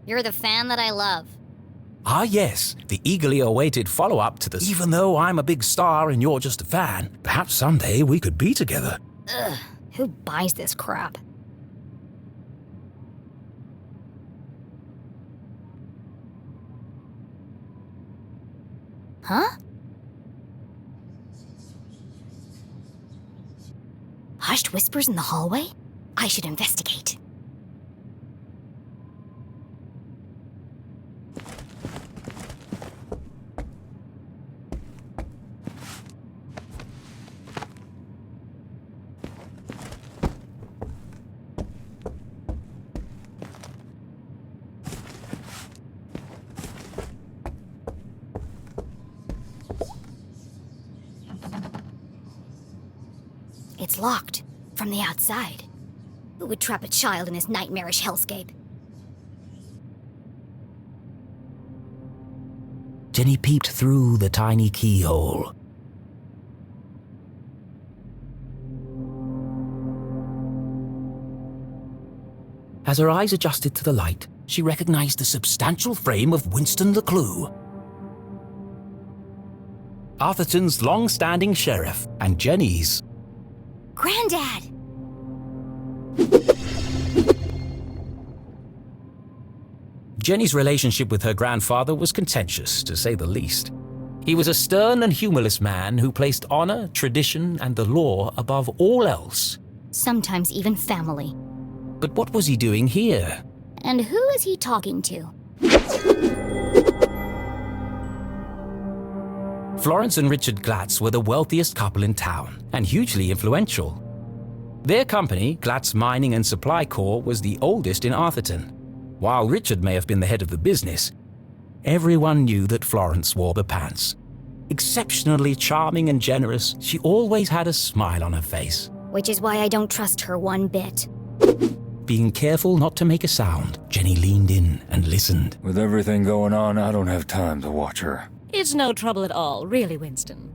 You're the fan that I love. Ah yes, the eagerly awaited follow-up to the even though I'm a big star and you're just a fan, perhaps someday we could be together. Ugh, who buys this crap? Huh? Hushed whispers in the hallway? I should investigate. It's locked, from the outside. Who would trap a child in this nightmarish hellscape? Jenny peeped through the tiny keyhole. As her eyes adjusted to the light, she recognized the substantial frame of Winston LeClue, Arthurton's long-standing sheriff, and Jenny's Granddad! Jenny's relationship with her grandfather was contentious, to say the least. He was a stern and humorless man who placed honor, tradition, and the law above all else. Sometimes even family. But what was he doing here? And who is he talking to? Florence and Richard Glatz were the wealthiest couple in town, and hugely influential. Their company, Glatz Mining and Supply Corp., was the oldest in Arthurton. While Richard may have been the head of the business, everyone knew that Florence wore the pants. Exceptionally charming and generous, she always had a smile on her face. Which is why I don't trust her one bit. Being careful not to make a sound, Jenny leaned in and listened. With everything going on, I don't have time to watch her. It's no trouble at all, really, Winston.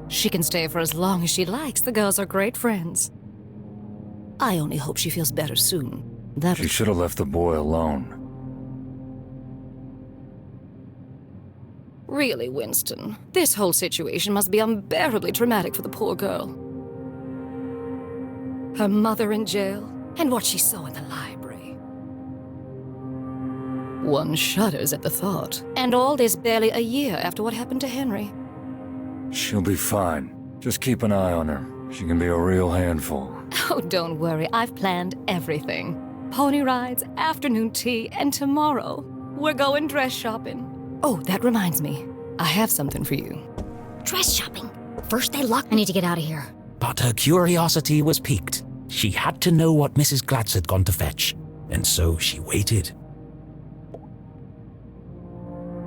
She can stay for as long as she likes. The girls are great friends. I only hope she feels better soon. She should have left the boy alone. Really, Winston, this whole situation must be unbearably traumatic for the poor girl. Her mother in jail, and what she saw in the library. One shudders at the thought. And all this barely a year after what happened to Henry. She'll be fine. Just keep an eye on her. She can be a real handful. Oh, don't worry, I've planned everything. Pony rides, afternoon tea, and tomorrow, we're going dress shopping. Oh, that reminds me. I have something for you. Dress shopping? First they locked me. I need to get out of here. But her curiosity was piqued. She had to know what Mrs. Glatz had gone to fetch, and so she waited.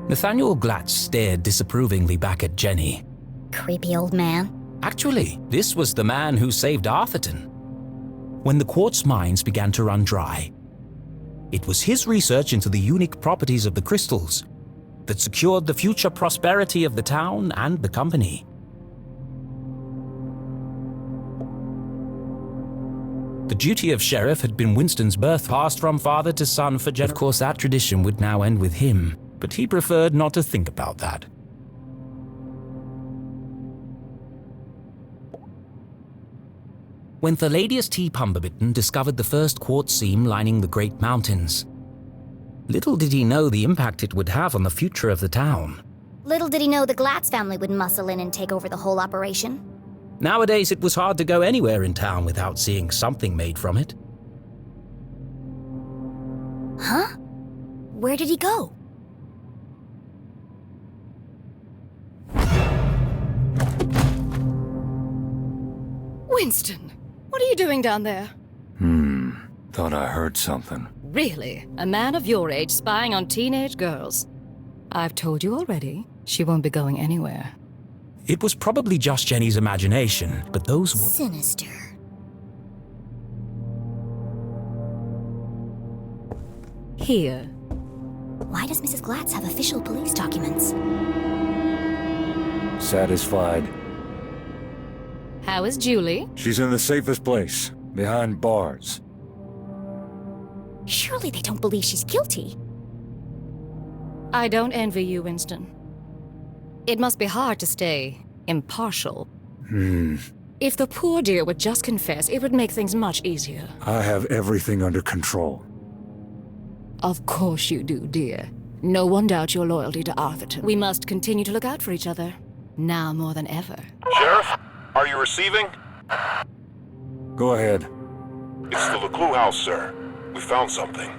Nathaniel Glatz stared disapprovingly back at Jenny. Creepy old man. Actually, this was the man who saved Arthurton. When the quartz mines began to run dry, it was his research into the unique properties of the crystals that secured the future prosperity of the town and the company. The duty of sheriff had been Winston's birth, passed from father to son for Jeff. Of course, that tradition would now end with him, but he preferred not to think about that. When Thaladius T. Pumberbitten discovered the first quartz seam lining the Great Mountains, little did he know the impact it would have on the future of the town. Little did he know the Glatz family would muscle in and take over the whole operation. Nowadays, it was hard to go anywhere in town without seeing something made from it. Huh? Where did he go? Winston, what are you doing down there? Thought I heard something. Really? A man of your age spying on teenage girls? I've told you already, she won't be going anywhere. It was probably just Jenny's imagination, but those were... Sinister. Here. Why does Mrs. Glatz have official police documents? Satisfied. How is Julie? She's in the safest place, behind bars. Surely they don't believe she's guilty. I don't envy you, Winston. It must be hard to stay impartial. If the poor dear would just confess, it would make things much easier. I have everything under control. Of course you do, dear. No one doubts your loyalty to Arthurton. We must continue to look out for each other, now more than ever. Sheriff, are you receiving? Go ahead. It's the LeClue house, sir. We found something.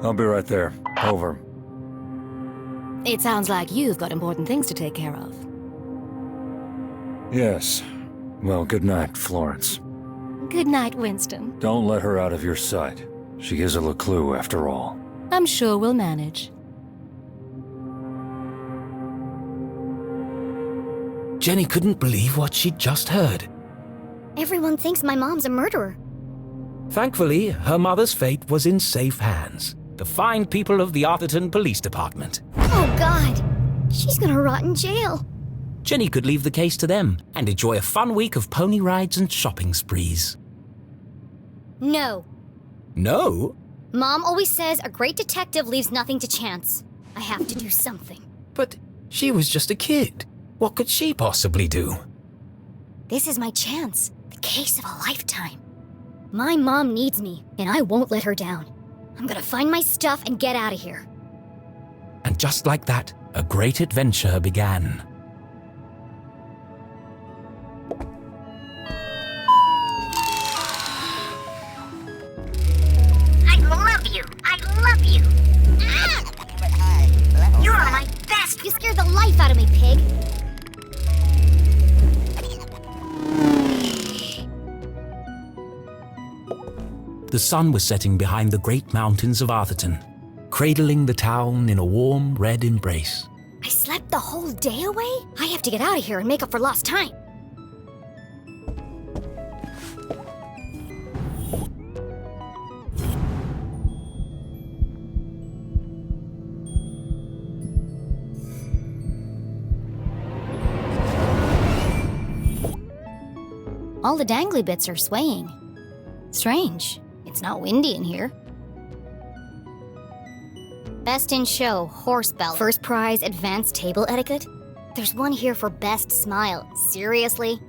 I'll be right there. Over. It sounds like you've got important things to take care of. Yes. Well, good night, Florence. Good night, Winston. Don't let her out of your sight. She is a LeClue, after all. I'm sure we'll manage. Jenny couldn't believe what she'd just heard. Everyone thinks my mom's a murderer. Thankfully, her mother's fate was in safe hands. The fine people of the Arthurton Police Department. Oh, God. She's gonna rot in jail. Jenny could leave the case to them and enjoy a fun week of pony rides and shopping sprees. No. No? Mom always says a great detective leaves nothing to chance. I have to do something. But she was just a kid. What could she possibly do? This is my chance. The case of a lifetime. My mom needs me, and I won't let her down. I'm gonna find my stuff and get out of here. And just like that, a great adventure began. I love you. I love you. Ah! You're my best. You scared the life out of me, pig. The sun was setting behind the great mountains of Arthurton, cradling the town in a warm red embrace. I slept the whole day away? I have to get out of here and make up for lost time. All the dangly bits are swaying. Strange. It's not windy in here. Best in show, horse bell. First prize, advanced table etiquette. There's one here for best smile. Seriously?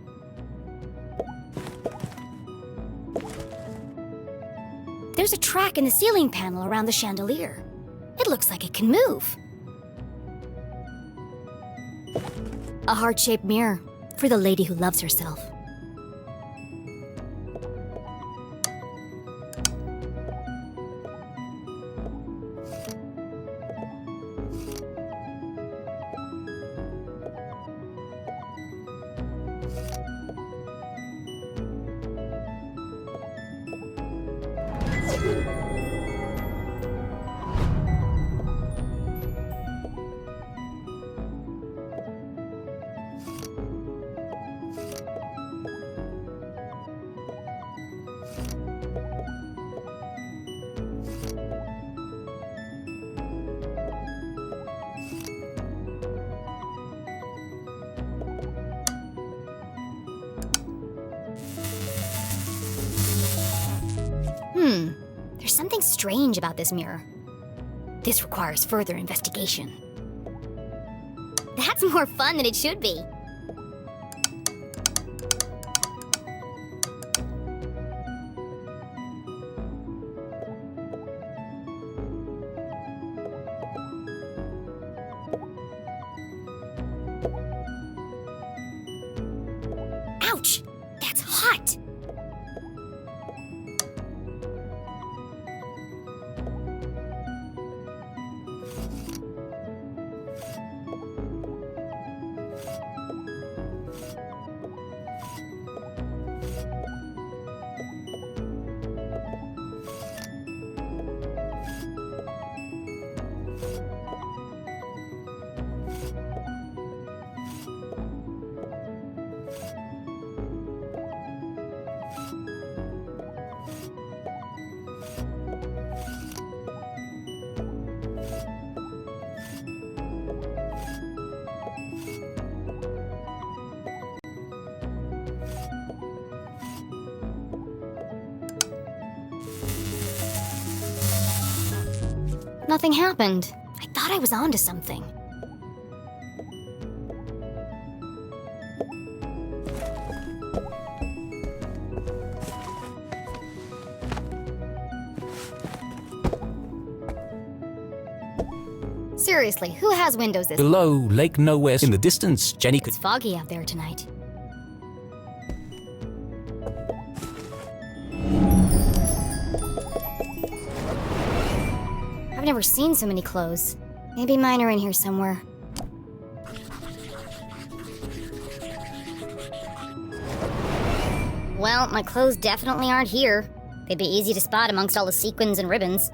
There's a track in the ceiling panel around the chandelier. It looks like it can move. A heart-shaped mirror for the lady who loves herself. There's something strange about this mirror. This requires further investigation. That's more fun than it should be. Ouch! That's hot! Nothing happened. I thought I was onto something. Seriously, who has windows this? Below Lake Nowhere in the distance, Jenny could... It's foggy out there tonight. I've never seen so many clothes. Maybe mine are in here somewhere. Well, my clothes definitely aren't here. They'd be easy to spot amongst all the sequins and ribbons.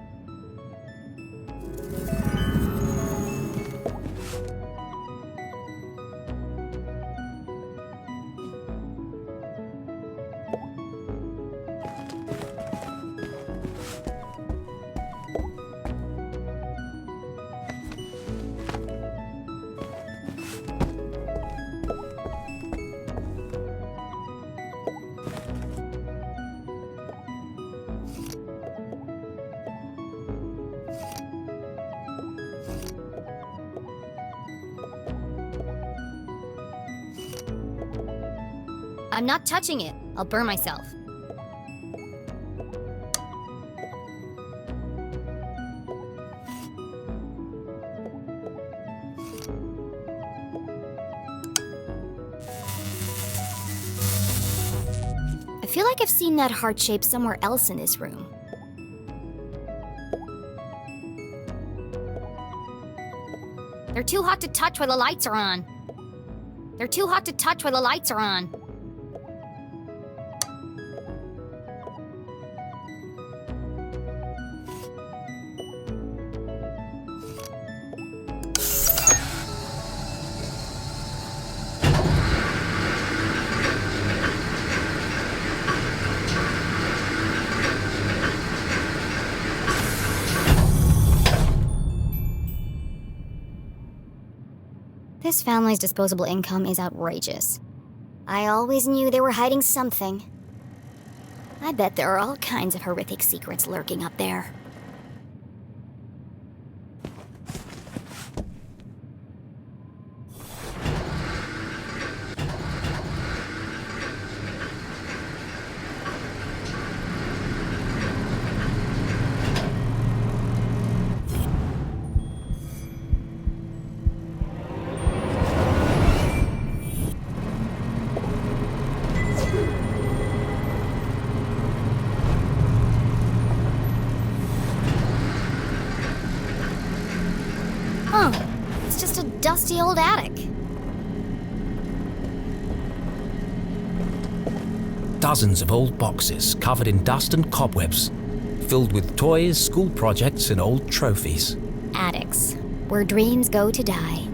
I'm not touching it. I'll burn myself. I feel like I've seen that heart shape somewhere else in this room. They're too hot to touch while the lights are on. They're too hot to touch while the lights are on. This family's disposable income is outrageous. I always knew they were hiding something. I bet there are all kinds of horrific secrets lurking up there. Oh, it's just a dusty old attic. Dozens of old boxes covered in dust and cobwebs, filled with toys, school projects, and old trophies. Attics, where dreams go to die.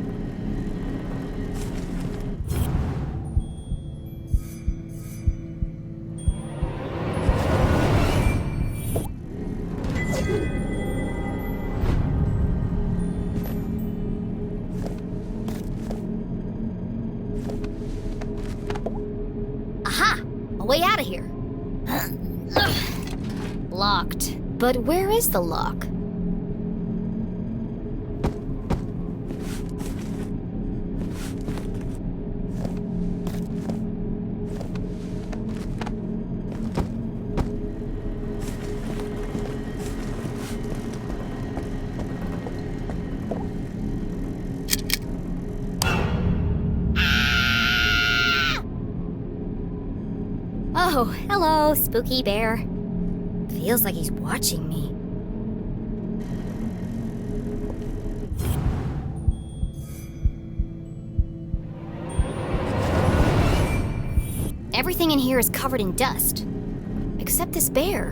Aha! A way out of here. Locked. But where is the lock? Oh, hello, spooky bear. Feels like he's watching me. Everything in here is covered in dust, except this bear.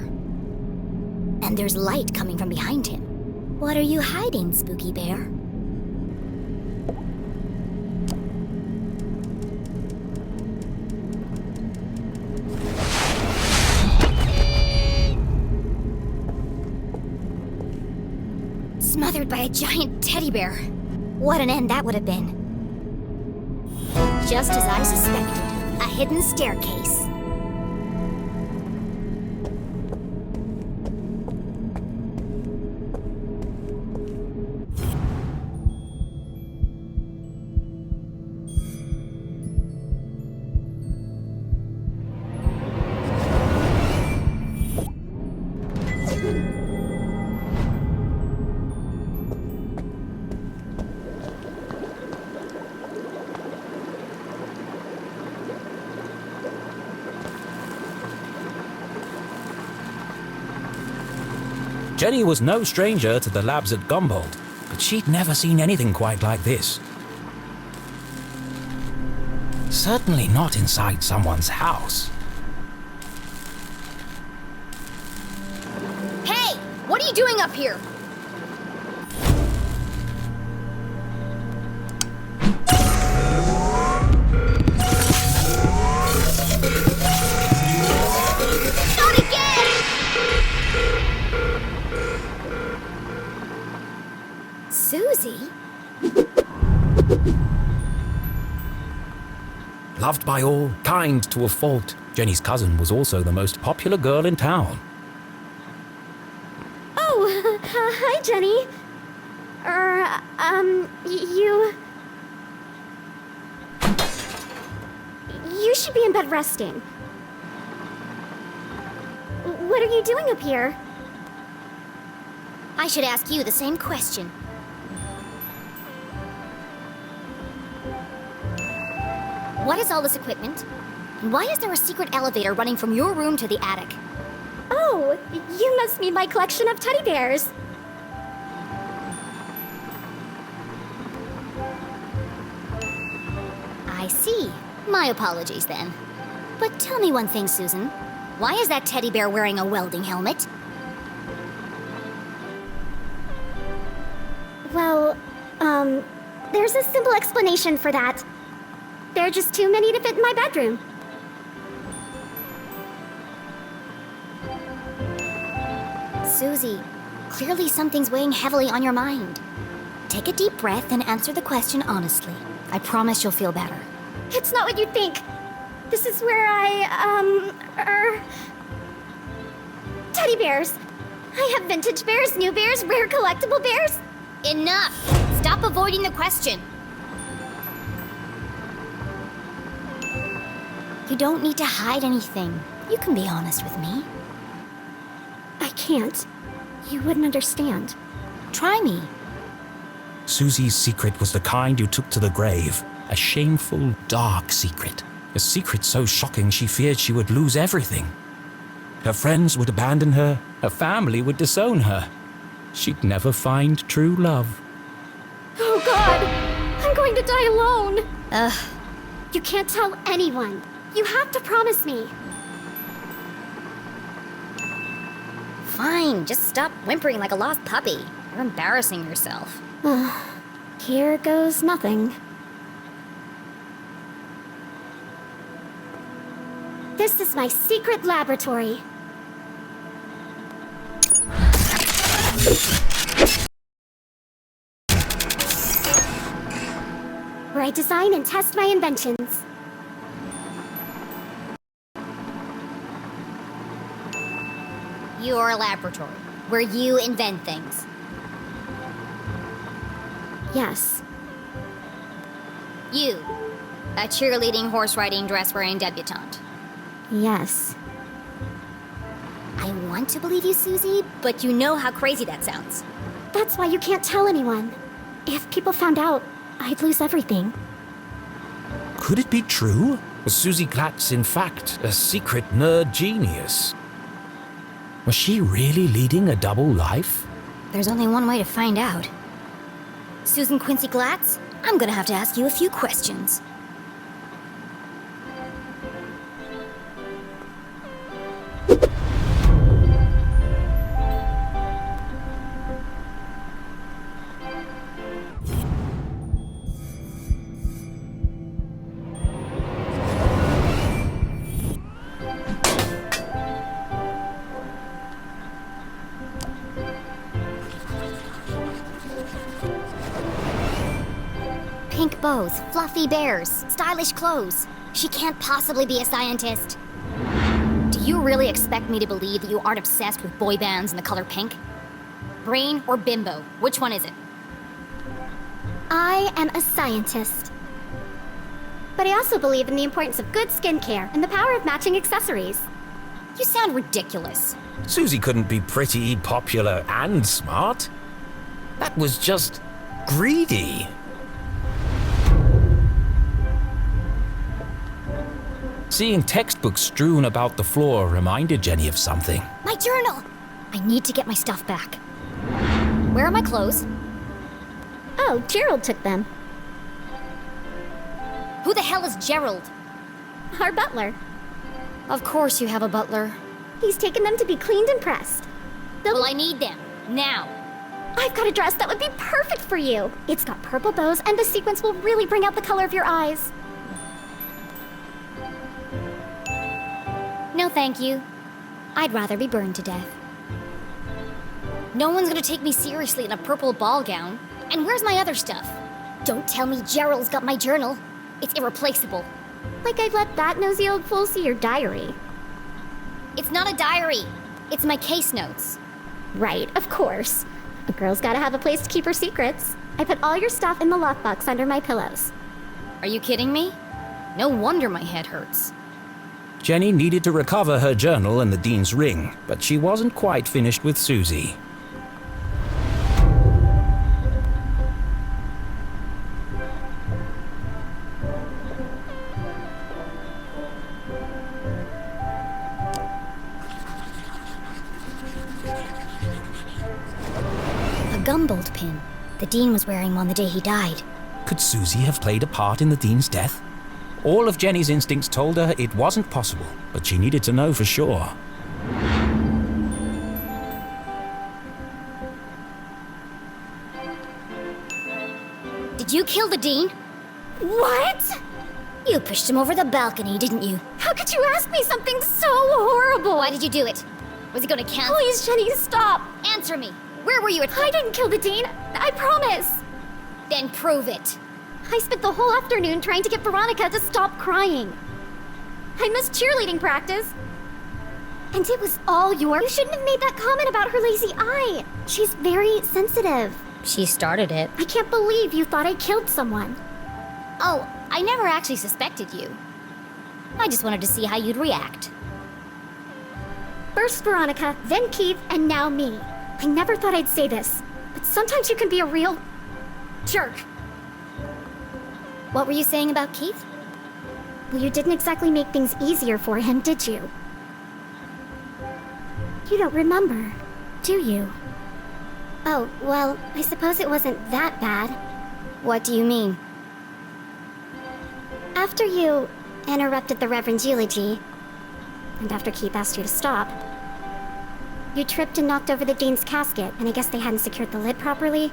And there's light coming from behind him. What are you hiding, spooky bear? Smothered by a giant teddy bear. What an end that would have been. Just as I suspected, a hidden staircase. Jenny was no stranger to the labs at Gumboldt, but she'd never seen anything quite like this. Certainly not inside someone's house. Hey! What are you doing up here? Not again! Susie? Loved by all, kind to a fault, Jenny's cousin was also the most popular girl in town. Oh, hi, Jenny. You should be in bed resting. What are you doing up here? I should ask you the same question. What is all this equipment? And why is there a secret elevator running from your room to the attic? Oh, you must mean my collection of teddy bears. I see. My apologies then. But tell me one thing, Susan. Why is that teddy bear wearing a welding helmet? Well, there's a simple explanation for that. There are just too many to fit in my bedroom. Susie, clearly something's weighing heavily on your mind. Take a deep breath and answer the question honestly. I promise you'll feel better. It's not what you think. This is where teddy bears. I have vintage bears, new bears, rare collectible bears. Enough! Stop avoiding the question. You don't need to hide anything. You can be honest with me. I can't. You wouldn't understand. Try me. Susie's secret was the kind you took to the grave. A shameful, dark secret. A secret so shocking she feared she would lose everything. Her friends would abandon her. Her family would disown her. She'd never find true love. Oh God! I'm going to die alone! Ugh. You can't tell anyone. You have to promise me. Fine, just stop whimpering like a lost puppy. You're embarrassing yourself. Here goes nothing. This is my secret laboratory. Where I design and test my inventions. Your laboratory, where you invent things. Yes. You, a cheerleading, horse-riding, dress-wearing debutante. Yes. I want to believe you, Susie, but you know how crazy that sounds. That's why you can't tell anyone. If people found out, I'd lose everything. Could it be true? Was Susie Glatz, in fact, a secret nerd genius? Was she really leading a double life? There's only one way to find out. Susan Quincy Glatz, I'm gonna have to ask you a few questions. Pink bows, fluffy bears, stylish clothes. She can't possibly be a scientist. Do you really expect me to believe that you aren't obsessed with boy bands and the color pink? Brain or bimbo? Which one is it? I am a scientist. But I also believe in the importance of good skincare and the power of matching accessories. You sound ridiculous. Susie couldn't be pretty, popular, and smart. That was just greedy. Seeing textbooks strewn about the floor reminded Jenny of something. My journal! I need to get my stuff back. Where are my clothes? Oh, Gerald took them. Who the hell is Gerald? Our butler. Of course you have a butler. He's taken them to be cleaned and pressed. Well, I need them. Now. I've got a dress that would be perfect for you. It's got purple bows, and the sequins will really bring out the color of your eyes. No, thank you. I'd rather be burned to death. No one's gonna take me seriously in a purple ball gown. And where's my other stuff? Don't tell me Gerald's got my journal. It's irreplaceable. Like I'd let that nosy old fool see your diary. It's not a diary. It's my case notes. Right, of course. A girl's gotta have a place to keep her secrets. I put all your stuff in the lockbox under my pillows. Are you kidding me? No wonder my head hurts. Jenny needed to recover her journal and the Dean's ring, but she wasn't quite finished with Susie. A gumbolt pin. The Dean was wearing one the day he died. Could Susie have played a part in the Dean's death? All of Jenny's instincts told her it wasn't possible, but she needed to know for sure. Did you kill the Dean? What? You pushed him over the balcony, didn't you? How could you ask me something so horrible? Why did you do it? Was he gonna cancel? Please, Jenny, stop. Answer me. Where were you at? I didn't kill the Dean. I promise. Then prove it. I spent the whole afternoon trying to get Veronica to stop crying. I missed cheerleading practice. And it was all yours. You shouldn't have made that comment about her lazy eye. She's very sensitive. She started it. I can't believe you thought I killed someone. Oh, I never actually suspected you. I just wanted to see how you'd react. First Veronica, then Keith, and now me. I never thought I'd say this, but sometimes you can be a real jerk. What were you saying about Keith? Well, you didn't exactly make things easier for him, did you? You don't remember, do you? Oh, well, I suppose it wasn't that bad. What do you mean? After you interrupted the Reverend's eulogy, and after Keith asked you to stop, you tripped and knocked over the Dean's casket, and I guess they hadn't secured the lid properly.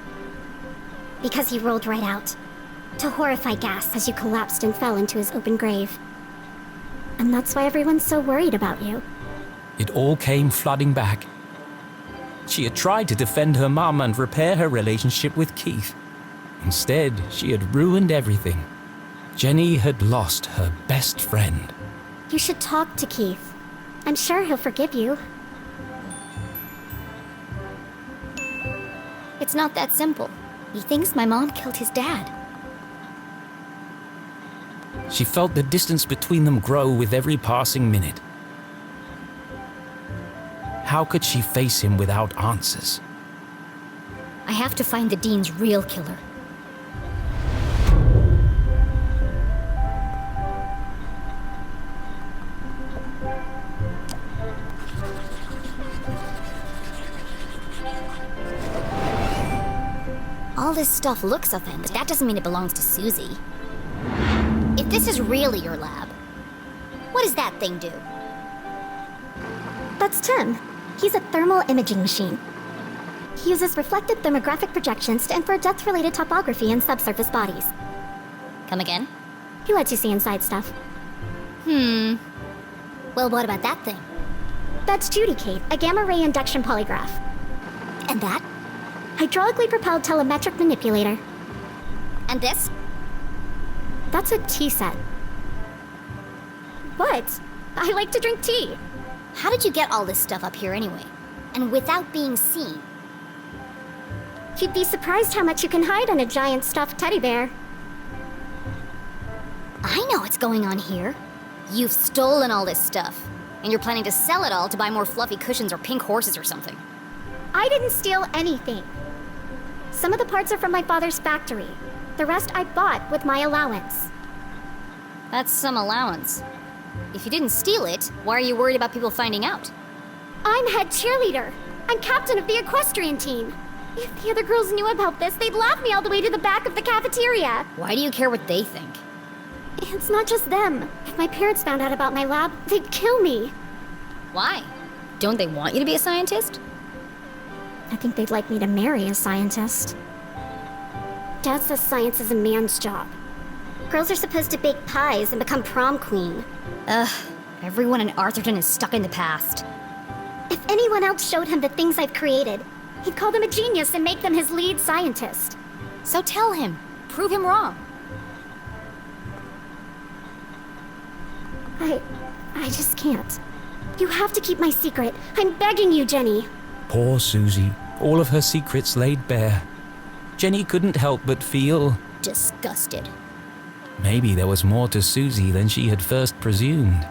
Because he rolled right out, to horrify gas as you collapsed and fell into his open grave. And that's why everyone's so worried about you. It all came flooding back. She had tried to defend her mum and repair her relationship with Keith. Instead, she had ruined everything. Jenny had lost her best friend. You should talk to Keith. I'm sure he'll forgive you. It's not that simple. He thinks my mom killed his dad. She felt the distance between them grow with every passing minute. How could she face him without answers? I have to find the Dean's real killer. All this stuff looks authentic, but that doesn't mean it belongs to Susie. If this is really your lab, what does that thing do? That's Tim. He's a thermal imaging machine. He uses reflected thermographic projections to infer depth-related topography in subsurface bodies. Come again? He lets you see inside stuff. Well, what about that thing? That's Judicate, a gamma-ray induction polygraph. And that? Hydraulically propelled telemetric manipulator. And this? That's a tea set. What? I like to drink tea. How did you get all this stuff up here anyway? And without being seen? You'd be surprised how much you can hide on a giant stuffed teddy bear. I know what's going on here. You've stolen all this stuff, and you're planning to sell it all to buy more fluffy cushions or pink horses or something. I didn't steal anything. Some of the parts are from my father's factory. The rest I bought with my allowance. That's some allowance. If you didn't steal it, why are you worried about people finding out? I'm head cheerleader. I'm captain of the equestrian team. If the other girls knew about this, they'd laugh me all the way to the back of the cafeteria. Why do you care what they think? It's not just them. If my parents found out about my lab, they'd kill me. Why? Don't they want you to be a scientist? I think they'd like me to marry a scientist. Dad says science is a man's job. Girls are supposed to bake pies and become prom queen. Ugh, everyone in Arthurton is stuck in the past. If anyone else showed him the things I've created, he'd call them a genius and make them his lead scientist. So tell him. Prove him wrong. I just can't. You have to keep my secret. I'm begging you, Jenny. Poor Susie, all of her secrets laid bare. Jenny couldn't help but feel Disgusted. maybe there was more to Susie than she had first presumed.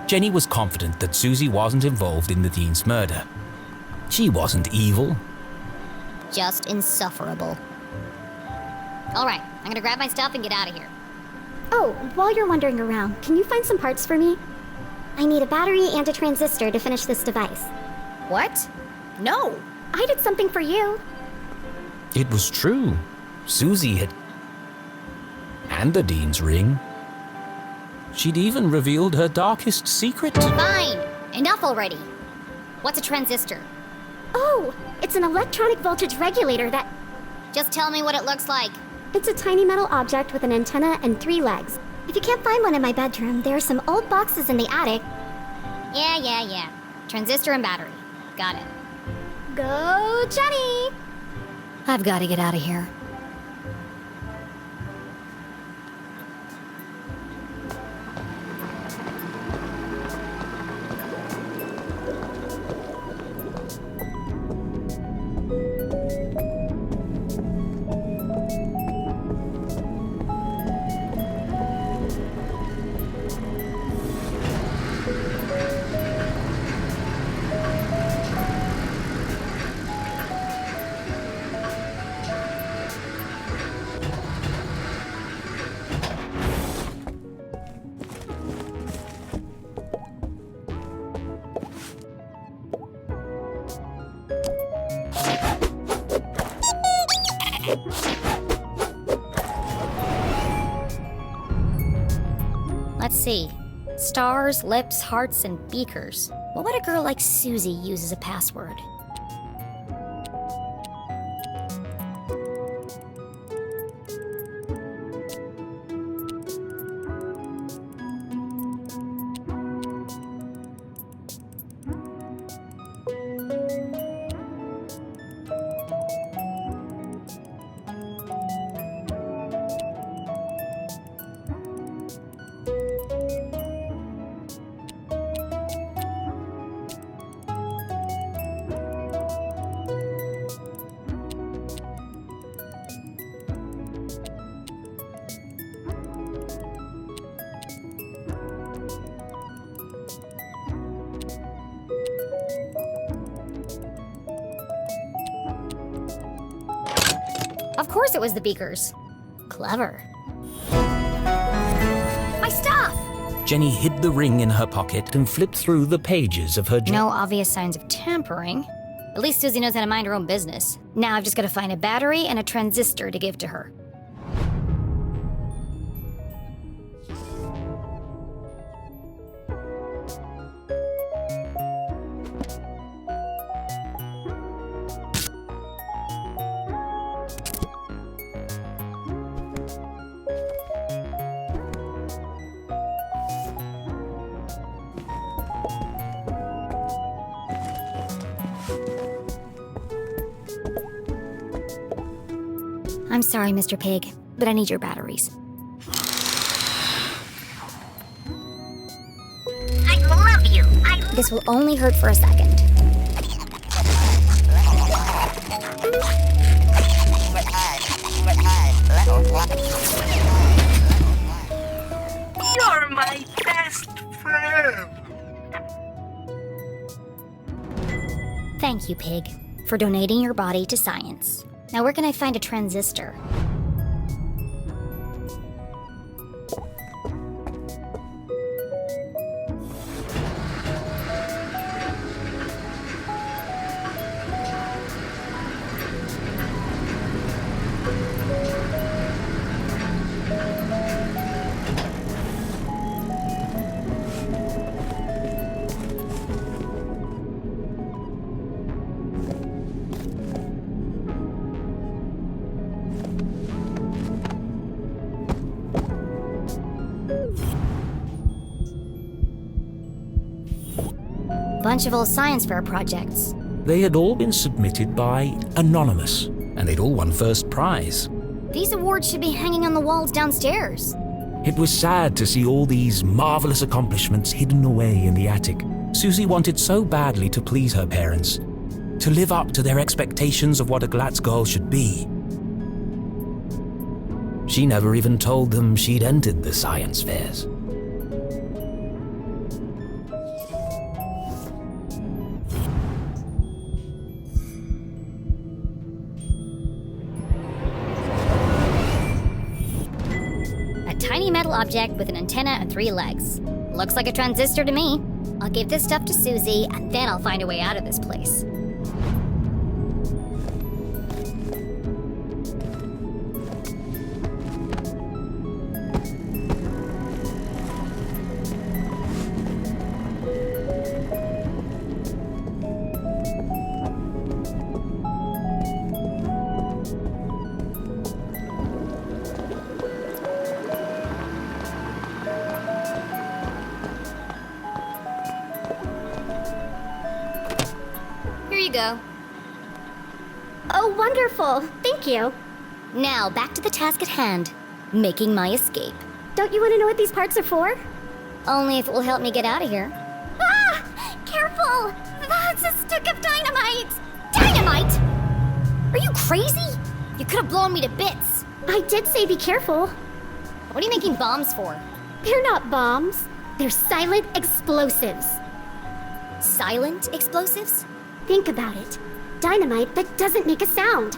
Jenny was confident that Susie wasn't involved in the dean's murder. She wasn't evil. Just insufferable. Alright, I'm gonna grab my stuff and get out of here. Oh, while you're wandering around, can you find some parts for me? I need a battery and a transistor to finish this device. What? No! I did something for you. It was true. Susie had... And the dean's ring. She'd even revealed her darkest secret. Fine! Enough already! What's a transistor? Oh, it's an electronic voltage regulator that... Just tell me what it looks like. It's a tiny metal object with an antenna and 3 legs. If you can't find one in my bedroom, there are some old boxes in the attic. Yeah. Transistor and battery. Got it. Go, Jenny! I've got to get out of here. Let's see. Stars, lips, hearts, and beakers. What would a girl like Susie use as a password? Of course it was the beakers. Clever. My stuff! Jenny hid the ring in her pocket and flipped through the pages of her No obvious signs of tampering. At least Susie knows how to mind her own business. Now I've just got to find a battery and a transistor to give to her. I'm sorry, Mr. Pig, but I need your batteries. I love you! This will only hurt for a second. You're my best friend! Thank you, Pig, for donating your body to science. Now where can I find a transistor? Bunch of old science fair projects. They had all been submitted by Anonymous, and they'd all won first prize. These awards should be hanging on the walls downstairs. It was sad to see all these marvelous accomplishments hidden away in the attic. Susie wanted so badly to please her parents, to live up to their expectations of what a Glatz girl should be. She never even told them she'd entered the science fairs. A tiny metal object with an antenna and 3 legs. Looks like a transistor to me. I'll give this stuff to Susie, and then I'll find a way out of this place. Here you go. Oh, wonderful. Thank you. Now, back to the task at hand. Making my escape. Don't you want to know what these parts are for? Only if it will help me get out of here. Ah! Careful! That's a stick of dynamite! Dynamite? Are you crazy? You could have blown me to bits. I did say be careful. What are you making bombs for? They're not bombs. They're silent explosives. Silent explosives? Think about it. Dynamite that doesn't make a sound.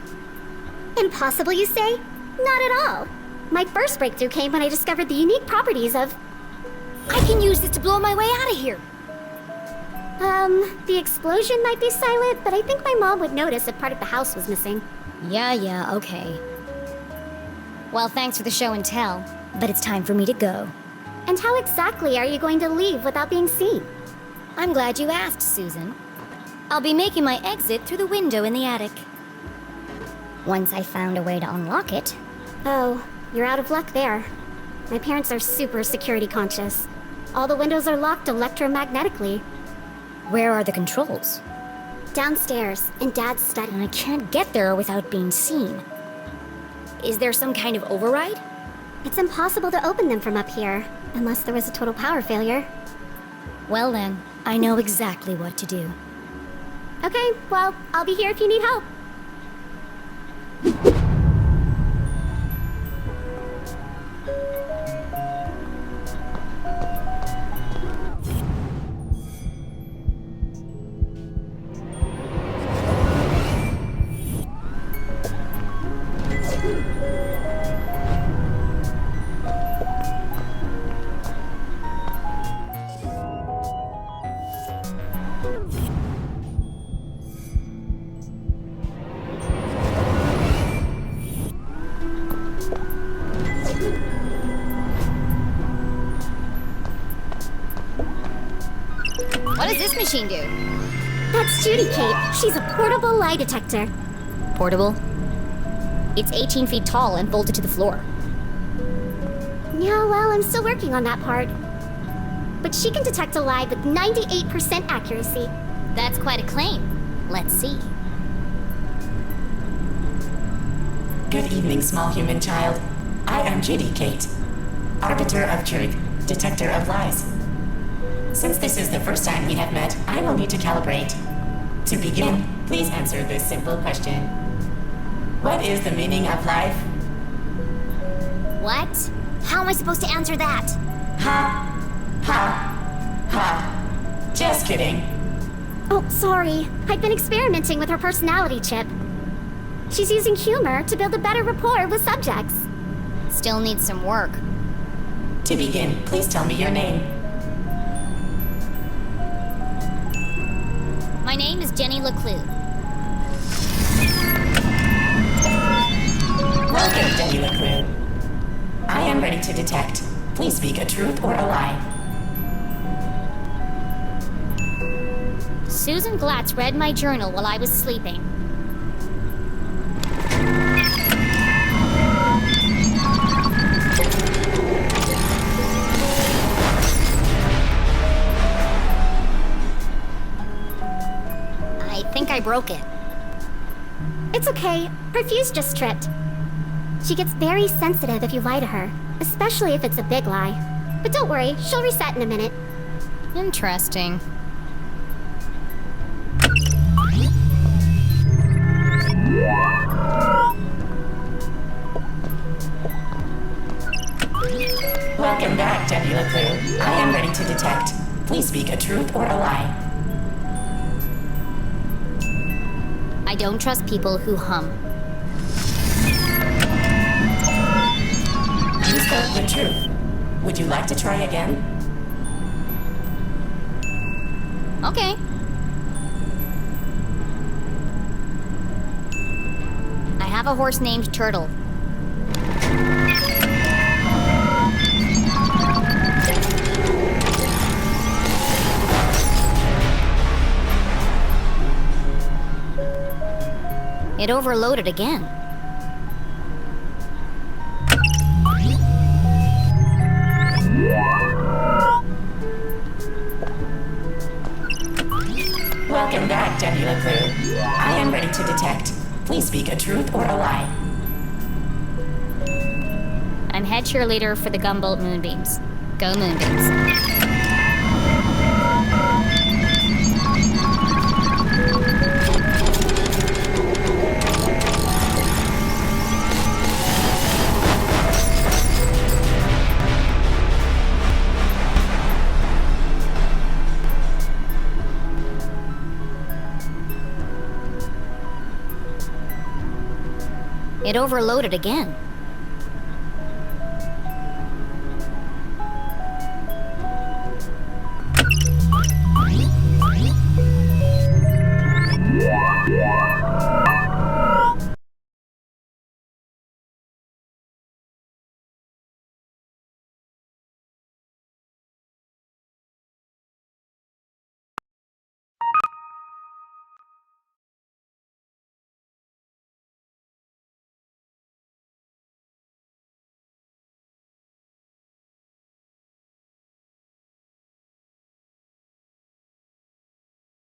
Impossible, you say? Not at all. My first breakthrough came when I discovered the unique properties of... I can use this to blow my way out of here. The explosion might be silent, but I think my mom would notice if part of the house was missing. Yeah, okay. Well, thanks for the show and tell, but it's time for me to go. And how exactly are you going to leave without being seen? I'm glad you asked, Susan. I'll be making my exit through the window in the attic. Once I found a way to unlock it. Oh, you're out of luck there. My parents are super security conscious. All the windows are locked electromagnetically. Where are the controls? Downstairs, in Dad's study. And I can't get there without being seen. Is there some kind of override? It's impossible to open them from up here, unless there was a total power failure. Well then, I know exactly what to do. Okay, well, I'll be here if you need help. What does this machine do? That's Judy, Kate. She's a portable lie detector. Portable? It's 18 feet tall and bolted to the floor. Yeah, well, I'm still working on that part. But she can detect a lie with 98% accuracy. That's quite a claim. Let's see. Good evening, small human child. I am Judy Kate, arbiter of truth, detector of lies. Since this is the first time we have met, I will need to calibrate. To begin, please answer this simple question. What is the meaning of life? What? How am I supposed to answer that? Ha. Just kidding. Oh, sorry. I've been experimenting with her personality chip. She's using humor to build a better rapport with subjects. Still needs some work. To begin, please tell me your name. My name is Jenny LeClue. Welcome, Jenny LeClue. I am ready to detect. Please speak a truth or a lie. Susan Glatz read my journal while I was sleeping. I broke it. It's okay. Her fuse just tripped. She gets very sensitive if you lie to her, especially if it's a big lie. But don't worry, she'll reset in a minute. Interesting. Welcome back, Deputy LeClue. I am ready to detect. Please speak a truth or a lie. I don't trust people who hum. You spoke the truth. Would you like to try again? Okay. I have a horse named Turtle. It overloaded again. Welcome back, Deputy LeClue. I am ready to detect. Please speak a truth or a lie. I'm head cheerleader for the Gumboldt Moonbeams. Go Moonbeams. It overloaded again.